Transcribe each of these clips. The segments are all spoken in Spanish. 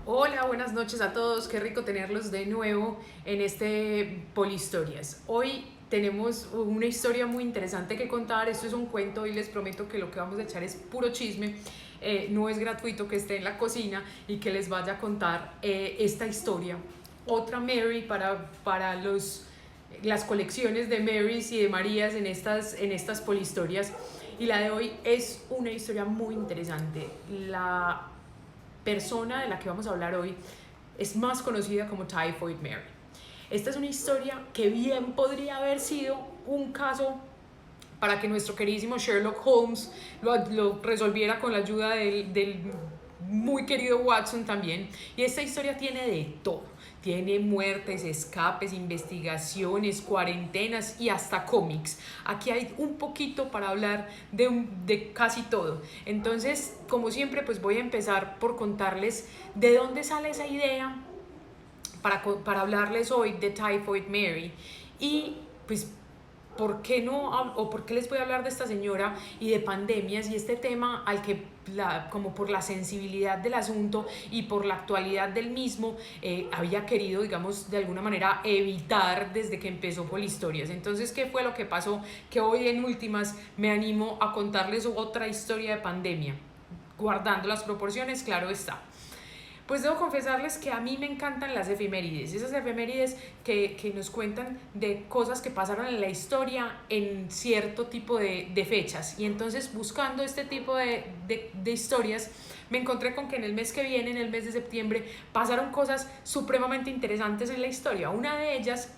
Hola, buenas noches a todos, qué rico tenerlos de nuevo en este Polihistorias. Hoy tenemos una historia muy interesante que contar, esto es un cuento y les prometo que lo que vamos a echar es puro chisme, no es gratuito que esté en la cocina y que les vaya a contar esta historia. Otra Mary para las colecciones de Marys y de Marías en estas Polihistorias. Y la de hoy es una historia muy interesante. La persona de la que vamos a hablar hoy es más conocida como Typhoid Mary. Esta es una historia que bien podría haber sido un caso para que nuestro queridísimo Sherlock Holmes lo resolviera con la ayuda del muy querido Watson también. Y esta historia tiene de todo. Tiene muertes, escapes, investigaciones, cuarentenas y hasta cómics. Aquí hay un poquito para hablar de casi todo. Entonces, como siempre, pues voy a empezar por contarles de dónde sale esa idea para hablarles hoy de Typhoid Mary. Y pues ¿por qué no? ¿O por qué les voy a hablar de esta señora y de pandemias y este tema al que, como por la sensibilidad del asunto y por la actualidad del mismo, había querido, digamos, de alguna manera evitar desde que empezó Polihistorias? Entonces, ¿qué fue lo que pasó? Que hoy en últimas me animo a contarles otra historia de pandemia, guardando las proporciones, claro está. Pues debo confesarles que a mí me encantan las efemérides, esas efemérides que nos cuentan de cosas que pasaron en la historia en cierto tipo de fechas. Y entonces, buscando este tipo de historias, me encontré con que en el mes que viene, en el mes de septiembre, pasaron cosas supremamente interesantes en la historia. Una de ellas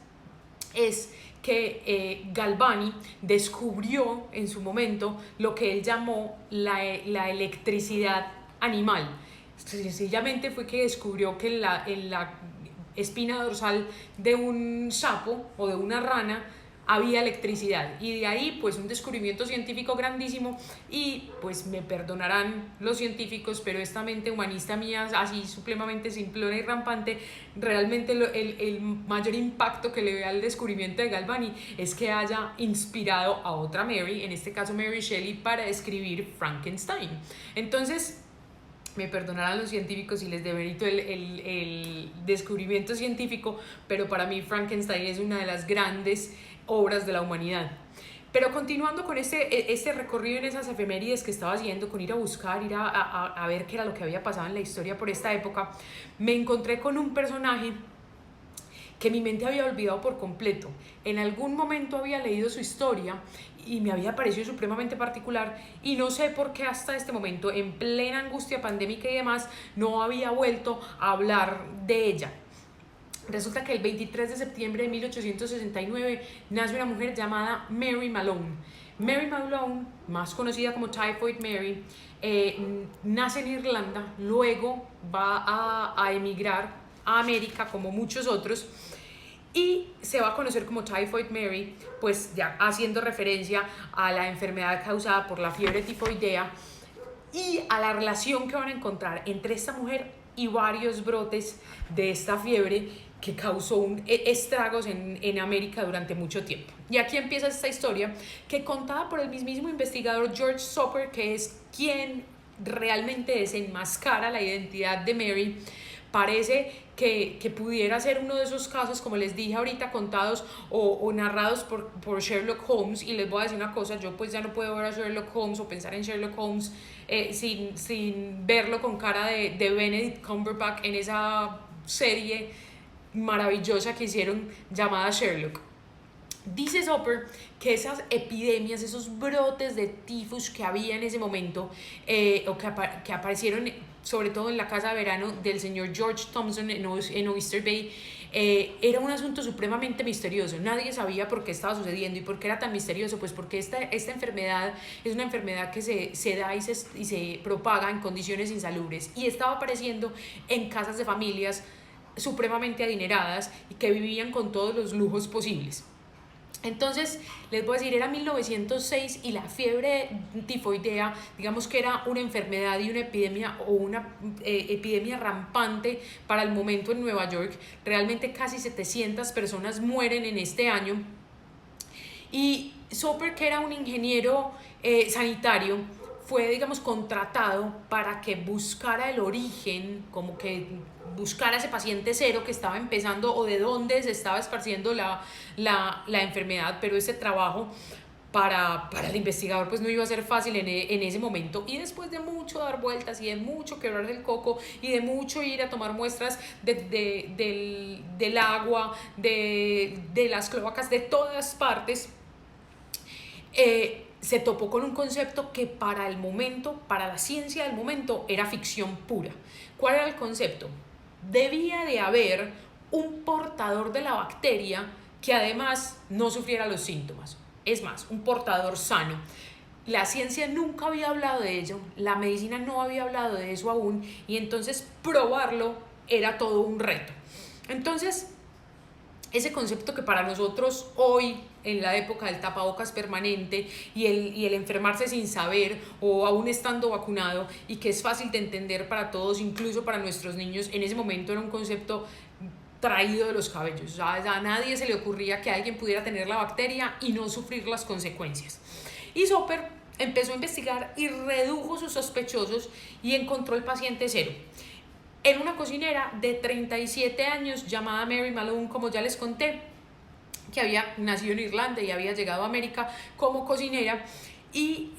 es que Galvani descubrió en su momento lo que él llamó la electricidad animal. Sencillamente fue que descubrió que en la espina dorsal de un sapo o de una rana había electricidad, y de ahí pues un descubrimiento científico grandísimo. Y pues me perdonarán los científicos, pero esta mente humanista mía, así supremamente simplona y rampante, realmente el mayor impacto que le ve al descubrimiento de Galvani es que haya inspirado a otra Mary, en este caso Mary Shelley, para escribir Frankenstein. Entonces, me perdonarán los científicos si les demerito el descubrimiento científico, pero para mí Frankenstein es una de las grandes obras de la humanidad. Pero continuando con este recorrido en esas efemérides que estaba haciendo, con ir a buscar, ir a ver qué era lo que había pasado en la historia por esta época, me encontré con un personaje que mi mente había olvidado por completo. En algún momento había leído su historia y me había parecido supremamente particular, y no sé por qué hasta este momento, en plena angustia pandémica y demás, no había vuelto a hablar de ella. Resulta que el 23 de septiembre de 1869 nace una mujer llamada Mary Malone. Mary Malone, más conocida como Typhoid Mary, nace en Irlanda, luego va a emigrar a América como muchos otros, y se va a conocer como Typhoid Mary, pues ya haciendo referencia a la enfermedad causada por la fiebre tifoidea y a la relación que van a encontrar entre esta mujer y varios brotes de esta fiebre que causó estragos en América durante mucho tiempo. Y aquí empieza esta historia, que contada por el mismísimo investigador George Soper, que es quien realmente desenmascara la identidad de Mary. Parece que pudiera ser uno de esos casos, como les dije ahorita, contados o narrados por Sherlock Holmes. Y les voy a decir una cosa, yo pues ya no puedo ver a Sherlock Holmes o pensar en Sherlock Holmes sin verlo con cara de Benedict Cumberbatch en esa serie maravillosa que hicieron llamada Sherlock. Dice Soper que esas epidemias, esos brotes de tifus que había en ese momento, o que aparecieron sobre todo en la casa de verano del señor George Thompson en Oyster Bay, era un asunto supremamente misterioso. Nadie sabía por qué estaba sucediendo. ¿Y por qué era tan misterioso? Pues porque esta enfermedad es una enfermedad que se da y se propaga en condiciones insalubres, y estaba apareciendo en casas de familias supremamente adineradas y que vivían con todos los lujos posibles. Entonces, les voy a decir, era 1906 y la fiebre tifoidea, digamos que era una enfermedad y una epidemia, o una epidemia rampante para el momento en Nueva York. Realmente casi 700 personas mueren en este año. Y Soper, que era un ingeniero sanitario, fue, digamos, contratado para que buscara el origen, como que buscara ese paciente cero que estaba empezando o de dónde se estaba esparciendo la enfermedad, pero ese trabajo para el investigador pues no iba a ser fácil en ese momento, y después de mucho dar vueltas y de mucho quebrar el coco y de mucho ir a tomar muestras del agua, de las cloacas, de todas partes, se topó con un concepto que para el momento, para la ciencia del momento, era ficción pura. ¿Cuál era el concepto? Debía de haber un portador de la bacteria que además no sufriera los síntomas. Es más, un portador sano. La ciencia nunca había hablado de ello, la medicina no había hablado de eso aún, y entonces probarlo era todo un reto. Entonces, ese concepto que para nosotros hoy, en la época del tapabocas permanente y el enfermarse sin saber o aún estando vacunado, y que es fácil de entender para todos, incluso para nuestros niños, en ese momento era un concepto traído de los cabellos. O sea, a nadie se le ocurría que alguien pudiera tener la bacteria y no sufrir las consecuencias. Y Soper empezó a investigar y redujo sus sospechosos y encontró el paciente cero en una cocinera de 37 años llamada Mary Malone, como ya les conté, que había nacido en Irlanda y había llegado a América como cocinera. Y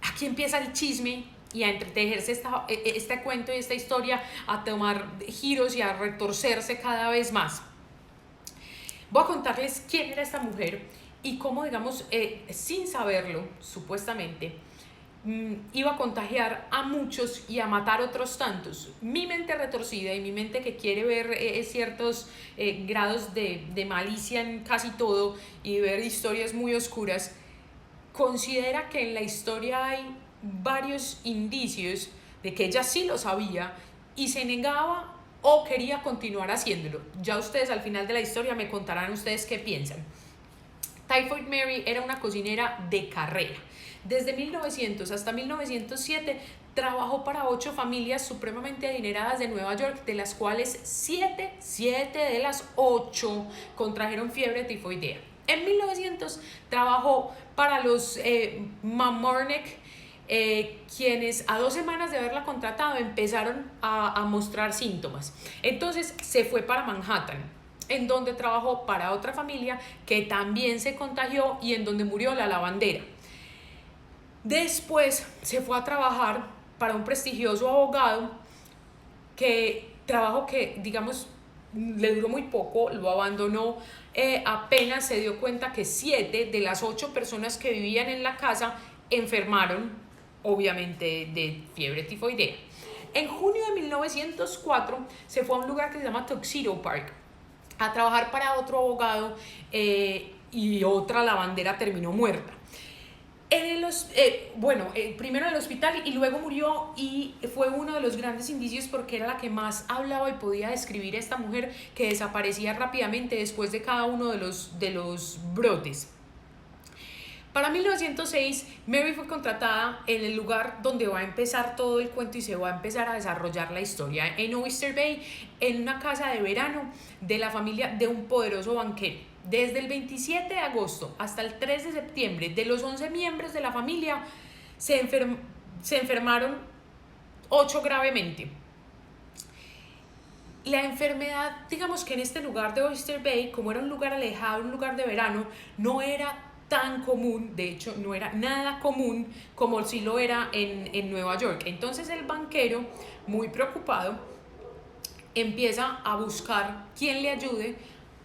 aquí empieza el chisme y a entretejerse este cuento y esta historia, a tomar giros y a retorcerse cada vez más. Voy a contarles quién era esta mujer y cómo, digamos, sin saberlo, supuestamente, iba a contagiar a muchos y a matar otros tantos. Mi mente retorcida y mi mente que quiere ver ciertos grados de malicia en casi todo y ver historias muy oscuras, considera que en la historia hay varios indicios de que ella sí lo sabía y se negaba o quería continuar haciéndolo. Ya ustedes al final de la historia me contarán ustedes qué piensan. Typhoid Mary era una cocinera de carrera. Desde 1900 hasta 1907 trabajó para 8 familias supremamente adineradas de Nueva York, de las cuales 7 de las 8 contrajeron fiebre tifoidea. En 1900 trabajó para los Mamaroneck, quienes a 2 semanas de haberla contratado empezaron a mostrar síntomas. Entonces se fue para Manhattan, en donde trabajó para otra familia que también se contagió y en donde murió la lavandera. Después se fue a trabajar para un prestigioso abogado, trabajo que, digamos, le duró muy poco, lo abandonó apenas se dio cuenta que 7 de las 8 personas que vivían en la casa enfermaron, obviamente, de fiebre tifoidea. En junio de 1904 se fue a un lugar que se llama Tuxedo Park a trabajar para otro abogado, y otra lavandera terminó muerta. Primero en el hospital y luego murió, y fue uno de los grandes indicios porque era la que más hablaba y podía describir a esta mujer que desaparecía rápidamente después de cada uno de los brotes. Para 1906, Mary fue contratada en el lugar donde va a empezar todo el cuento y se va a empezar a desarrollar la historia, en Oyster Bay, en una casa de verano de la familia de un poderoso banquero. Desde el 27 de agosto hasta el 3 de septiembre, de los 11 miembros de la familia, se enfermaron 8 gravemente. La enfermedad, digamos que en este lugar de Oyster Bay, como era un lugar alejado, un lugar de verano, no era tan común, de hecho no era nada común como si lo era en Nueva York. Entonces el banquero, muy preocupado, empieza a buscar quién le ayude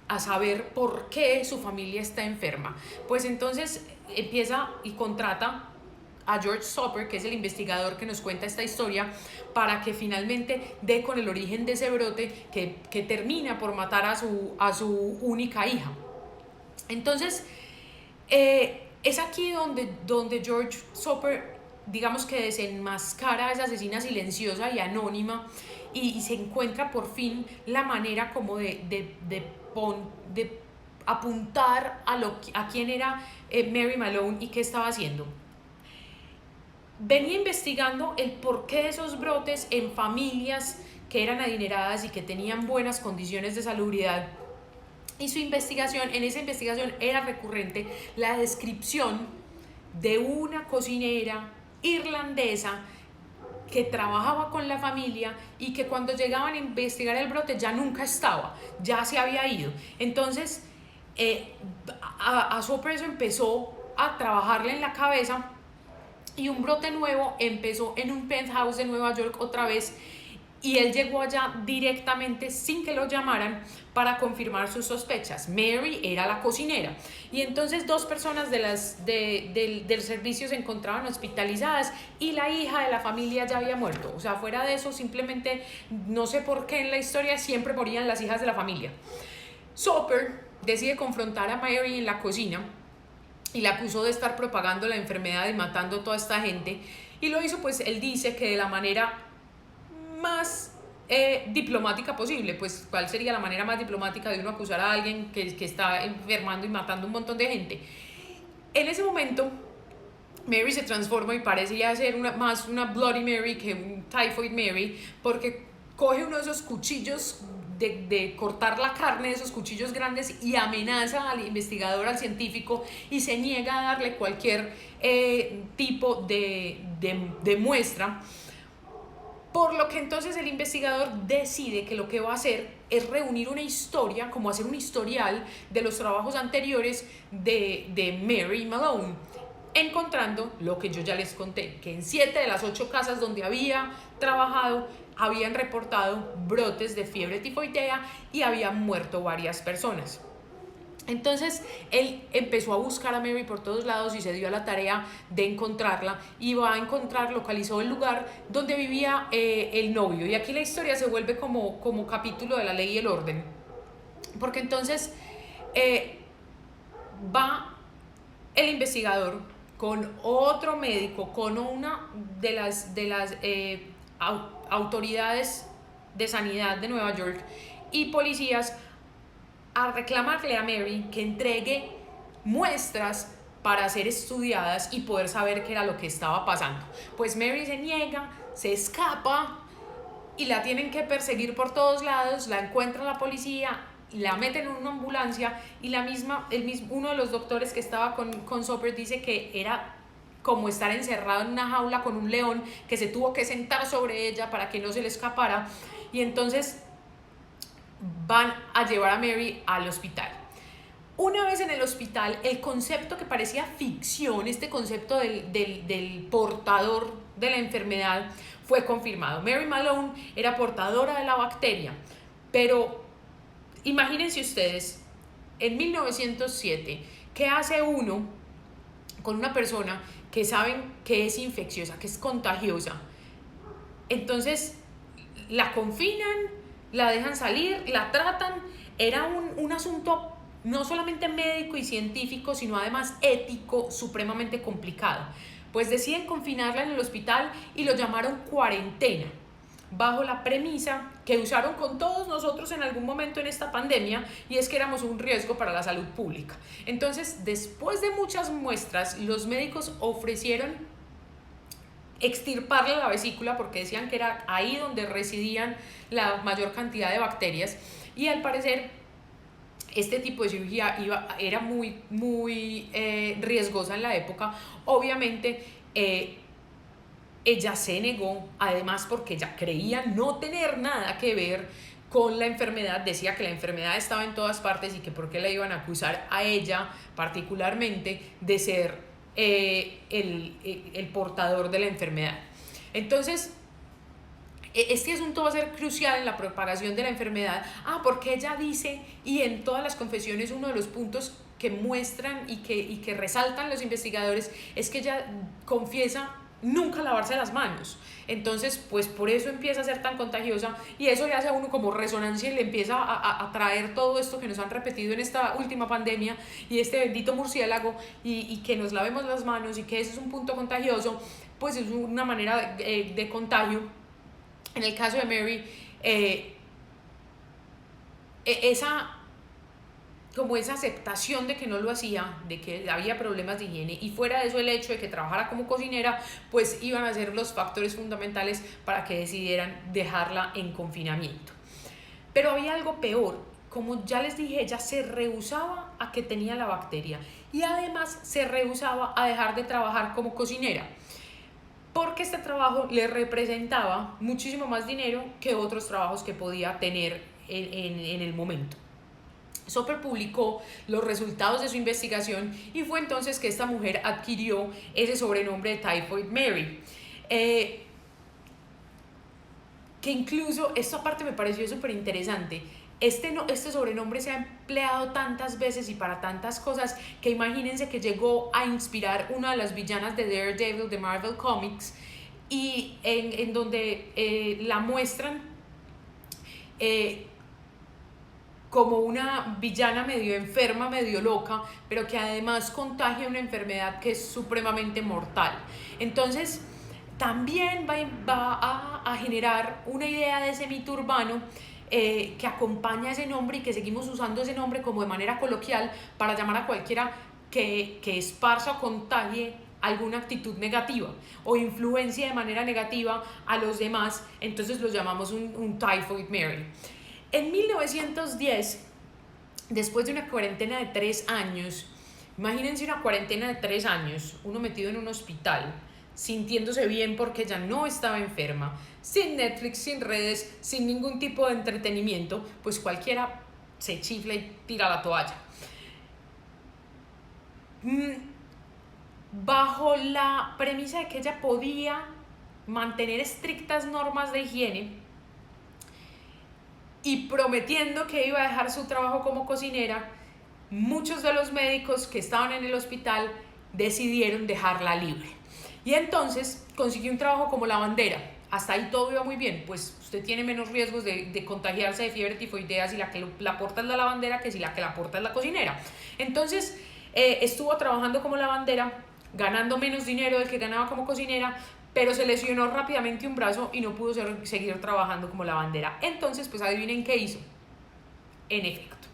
a saber por qué su familia está enferma. Pues entonces empieza y contrata a George Soper, que es el investigador que nos cuenta esta historia, para que finalmente dé con el origen de ese brote que termina por matar a su única hija. Entonces, es aquí donde George Soper, digamos que desenmascara a esa asesina silenciosa y anónima, y se encuentra por fin la manera como de apuntar a quién era Mary Malone y qué estaba haciendo. Venía investigando el porqué de esos brotes en familias que eran adineradas y que tenían buenas condiciones de salubridad. Y en esa investigación era recurrente la descripción de una cocinera irlandesa que trabajaba con la familia y que cuando llegaban a investigar el brote ya nunca estaba, ya se había ido. Entonces, a Soper eso empezó a trabajarle en la cabeza y un brote nuevo empezó en un penthouse de Nueva York otra vez, y él llegó allá directamente sin que lo llamaran para confirmar sus sospechas. Mary era la cocinera y entonces 2 personas del servicio se encontraban hospitalizadas y la hija de la familia ya había muerto. O sea, fuera de eso, simplemente no sé por qué en la historia siempre morían las hijas de la familia. Soper decide confrontar a Mary en la cocina y la acusó de estar propagando la enfermedad y matando a toda esta gente, y lo hizo, pues él dice que de la manera más diplomática posible. Pues ¿cuál sería la manera más diplomática de uno acusar a alguien que está enfermando y matando un montón de gente? En ese momento Mary se transforma y parecía ser más una Bloody Mary que un Typhoid Mary, porque coge uno de esos cuchillos de cortar la carne, de esos cuchillos grandes, y amenaza al investigador, al científico, y se niega a darle cualquier tipo de muestra. Por lo que entonces el investigador decide que lo que va a hacer es reunir una historia, como hacer un historial de los trabajos anteriores de Mary Malone, encontrando lo que yo ya les conté, que en 7 de las 8 casas donde había trabajado habían reportado brotes de fiebre tifoidea y habían muerto varias personas. Entonces él empezó a buscar a Mary por todos lados y se dio a la tarea de encontrarla, y localizó el lugar donde vivía el novio. Y aquí la historia se vuelve como capítulo de La Ley y el Orden, porque entonces va el investigador con otro médico, con una de las autoridades de sanidad de Nueva York y policías, a reclamarle a Mary que entregue muestras para ser estudiadas y poder saber qué era lo que estaba pasando. Pues Mary se niega, se escapa y la tienen que perseguir por todos lados. La encuentra la policía, la meten en una ambulancia, y uno de los doctores que estaba con Soper dice que era como estar encerrado en una jaula con un león, que se tuvo que sentar sobre ella para que no se le escapara. Y entonces van a llevar a Mary al hospital. Una vez en el hospital, el concepto que parecía ficción, este concepto del portador de la enfermedad, fue confirmado. Mary Malone era portadora de la bacteria, pero imagínense ustedes, en 1907, ¿qué hace uno con una persona que saben que es infecciosa, que es contagiosa? Entonces la confinan, la dejan salir, la tratan. Era un asunto no solamente médico y científico, sino además ético, supremamente complicado. Pues deciden confinarla en el hospital y lo llamaron cuarentena, bajo la premisa que usaron con todos nosotros en algún momento en esta pandemia, y es que éramos un riesgo para la salud pública. Entonces, después de muchas muestras, los médicos ofrecieron extirparle la vesícula, porque decían que era ahí donde residían la mayor cantidad de bacterias, y al parecer este tipo de cirugía era muy riesgosa en la época. Obviamente ella se negó, además porque ella creía no tener nada que ver con la enfermedad. Decía que la enfermedad estaba en todas partes y que por qué la iban a acusar a ella particularmente de ser el portador de la enfermedad. Entonces este asunto va a ser crucial en la propagación de la enfermedad. Porque ella dice, y en todas las confesiones uno de los puntos que muestran y que resaltan los investigadores es que ella confiesa nunca lavarse las manos. Entonces, pues por eso empieza a ser tan contagiosa, y eso le hace a uno como resonancia y le empieza a traer todo esto que nos han repetido en esta última pandemia, y este bendito murciélago, y que nos lavemos las manos, y que ese es un punto contagioso. Pues es una manera de contagio. En el caso de Mary, esa aceptación de que no lo hacía, de que había problemas de higiene, y fuera de eso el hecho de que trabajara como cocinera, pues iban a ser los factores fundamentales para que decidieran dejarla en confinamiento. Pero había algo peor. Como ya les dije, ella se rehusaba a que tenía la bacteria, y además se rehusaba a dejar de trabajar como cocinera. porque este trabajo le representaba muchísimo más dinero que otros trabajos que podía tener en el momento. Soper publicó los resultados de su investigación y fue entonces que esta mujer adquirió ese sobrenombre de Typhoid Mary. Que incluso, esta parte me pareció súper interesante, este sobrenombre se ha empleado tantas veces y para tantas cosas que imagínense que llegó a inspirar una de las villanas de Daredevil de Marvel Comics, y en donde la muestran como una villana medio enferma, medio loca, pero que además contagia una enfermedad que es supremamente mortal. Entonces también va a generar una idea de ese mito urbano que acompaña ese nombre y que seguimos usando ese nombre como de manera coloquial para llamar a cualquiera que esparza o contagie alguna actitud negativa o influencia de manera negativa a los demás. Entonces los llamamos un Typhoid Mary. En 1910, después de una cuarentena de 3 años, imagínense una cuarentena de 3 años, uno metido en un hospital, sintiéndose bien porque ya no estaba enferma, sin Netflix, sin redes, sin ningún tipo de entretenimiento, pues cualquiera se chifla y tira la toalla. Bajo la premisa de que ella podía mantener estrictas normas de higiene y prometiendo que iba a dejar su trabajo como cocinera, muchos de los médicos que estaban en el hospital decidieron dejarla libre. Y entonces consiguió un trabajo como lavandera. Hasta ahí todo iba muy bien, pues usted tiene menos riesgos de contagiarse de fiebre tifoidea si la que la porta es la lavandera que si la que la porta es la cocinera. Entonces estuvo trabajando como lavandera, ganando menos dinero del que ganaba como cocinera, pero se lesionó rápidamente un brazo y no pudo seguir trabajando como lavandera. Entonces, pues adivinen qué hizo. En efecto,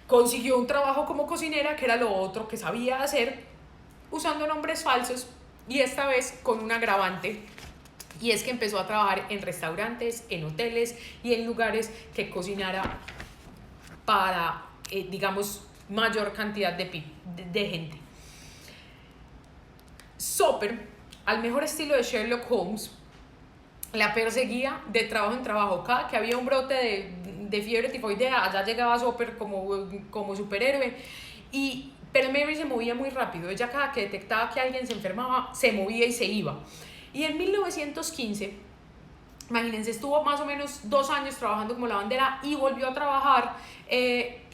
consiguió un trabajo como cocinera, que era lo otro que sabía hacer, usando nombres falsos, y esta vez con un agravante, y es que empezó a trabajar en restaurantes, en hoteles y en lugares que cocinara para, digamos, mayor cantidad de gente. Soper, al mejor estilo de Sherlock Holmes, la perseguía de trabajo en trabajo. Cada que había un brote de fiebre tifoidea, allá llegaba Soper como superhéroe. Pero Mary se movía muy rápido. Ella, cada que detectaba que alguien se enfermaba, se movía y se iba. Y en 1915, imagínense, estuvo más o menos 2 años trabajando como lavandera y volvió a trabajar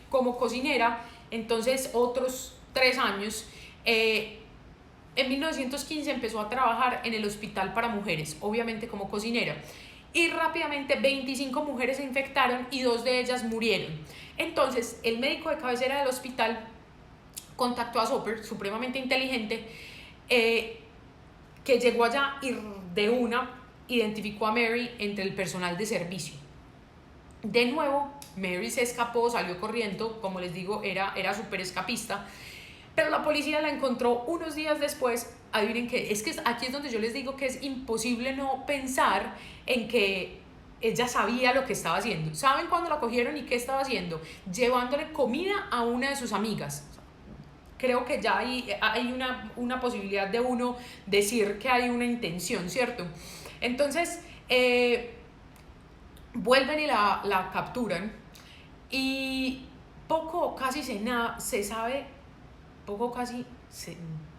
como cocinera. Entonces otros 3 años. En 1915 empezó a trabajar en el hospital para mujeres, obviamente como cocinera. Y rápidamente 25 mujeres se infectaron y 2 de ellas murieron. Entonces el médico de cabecera del hospital contactó a Soper, supremamente inteligente, que llegó allá y de una identificó a Mary entre el personal de servicio. De nuevo, Mary se escapó, salió corriendo, como les digo, era súper escapista, pero la policía la encontró unos días después. Adivinen qué, es que aquí es donde yo les digo que es imposible no pensar en que ella sabía lo que estaba haciendo. ¿Saben cuándo la cogieron y qué estaba haciendo? Llevándole comida a una de sus amigas. Creo que ya hay una posibilidad de uno decir que hay una intención, ¿cierto? Entonces, vuelven y la capturan, y poco, casi se sabe,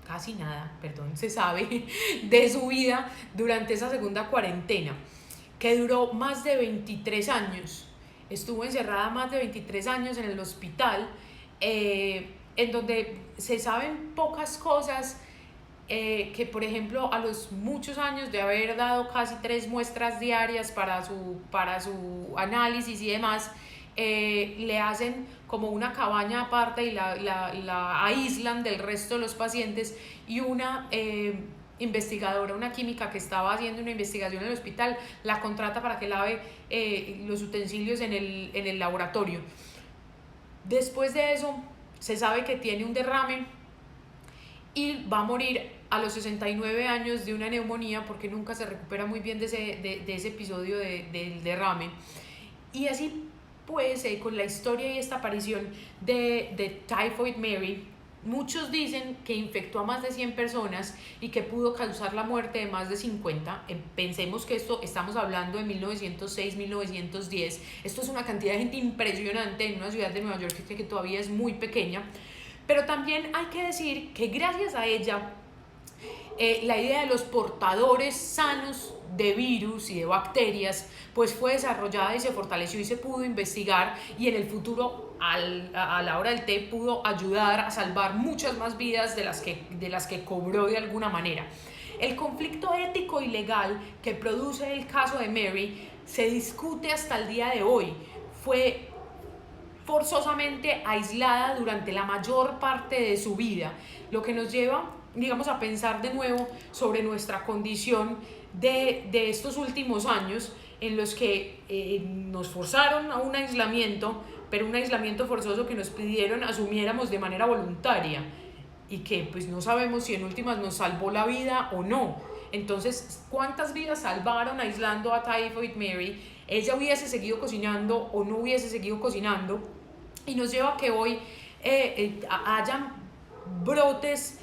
casi nada, perdón, se sabe de su vida durante esa segunda cuarentena, que duró más de 23 años. Estuvo encerrada más de 23 años en el hospital, en donde se saben pocas cosas, que por ejemplo a los muchos años de haber dado casi 3 muestras diarias para su análisis y demás, le hacen como una cabaña aparte y la aíslan del resto de los pacientes, y una investigadora, una química que estaba haciendo una investigación en el hospital, la contrata para que lave los utensilios en el laboratorio. Después de eso se sabe que tiene un derrame y va a morir a los 69 años de una neumonía, porque nunca se recupera muy bien de ese episodio del derrame. Y así pues, con la historia y esta aparición de Typhoid Mary, Muchos dicen que infectó a más de 100 personas y que pudo causar la muerte de más de 50. Pensemos que esto estamos hablando de 1906, 1910. Esto es una cantidad de gente impresionante en una ciudad de Nueva York que todavía es muy pequeña. Pero también hay que decir que gracias a ella, la idea de los portadores sanos de virus y de bacterias pues fue desarrollada y se fortaleció y se pudo investigar, y en el futuro a la hora del té pudo ayudar a salvar muchas más vidas de las que cobró de alguna manera. El conflicto ético y legal que produce el caso de Mary se discute hasta el día de hoy. Fue forzosamente aislada durante la mayor parte de su vida, lo que nos lleva, digamos, a pensar de nuevo sobre nuestra condición de estos últimos años en los que nos forzaron a un aislamiento, pero un aislamiento forzoso que nos pidieron asumiéramos de manera voluntaria y que pues no sabemos si en últimas nos salvó la vida o no. Entonces, ¿cuántas vidas salvaron aislando a Typhoid Mary? Ella hubiese seguido cocinando o no hubiese seguido cocinando, y nos lleva a que hoy hayan brotes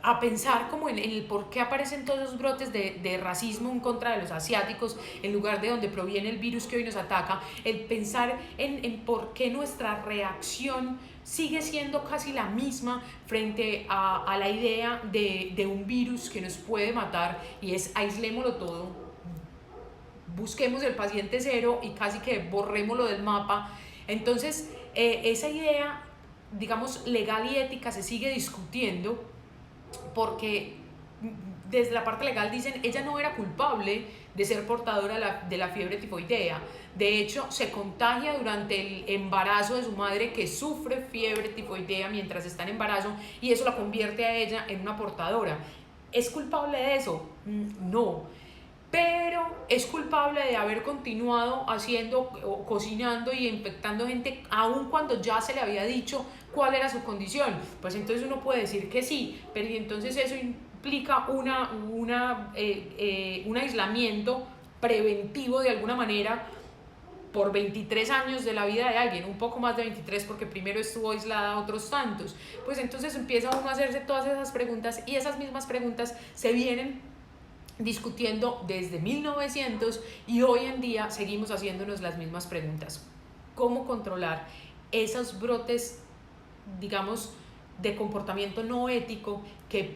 a pensar como en el por qué aparecen todos los brotes de racismo en contra de los asiáticos en lugar de donde proviene el virus que hoy nos ataca, el pensar en por qué nuestra reacción sigue siendo casi la misma frente a la idea de un virus que nos puede matar, y es aislémoslo todo, busquemos el paciente cero y casi que borrémoslo del mapa. Entonces, esa idea, digamos, legal y ética se sigue discutiendo porque desde la parte legal dicen ella no era culpable de ser portadora de la fiebre tifoidea. De hecho, se contagia durante el embarazo de su madre, que sufre fiebre tifoidea mientras está en embarazo, y eso la convierte a ella en una portadora. ¿Es culpable de eso? No. Pero es culpable de haber continuado haciendo, cocinando y infectando gente, aun cuando ya se le había dicho cuál era su condición. Pues entonces uno puede decir que sí, pero entonces eso implica un aislamiento preventivo de alguna manera por 23 años de la vida de alguien, un poco más de 23 porque primero estuvo aislada otros tantos. Pues entonces empieza uno a hacerse todas esas preguntas, y esas mismas preguntas se vienen discutiendo desde 1900 y hoy en día seguimos haciéndonos las mismas preguntas. ¿Cómo controlar esos brotes, digamos, de comportamiento no ético que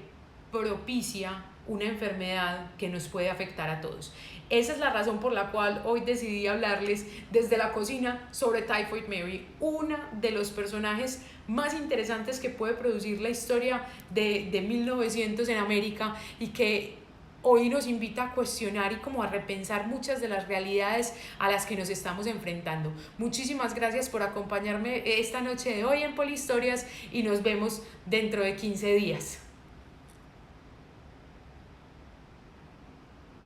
propicia una enfermedad que nos puede afectar a todos? Esa es la razón por la cual hoy decidí hablarles desde la cocina sobre Typhoid Mary, una de los personajes más interesantes que puede producir la historia de 1900 en América, y que hoy nos invita a cuestionar y como a repensar muchas de las realidades a las que nos estamos enfrentando. Muchísimas gracias por acompañarme esta noche de hoy en Polihistorias, y nos vemos dentro de 15 días.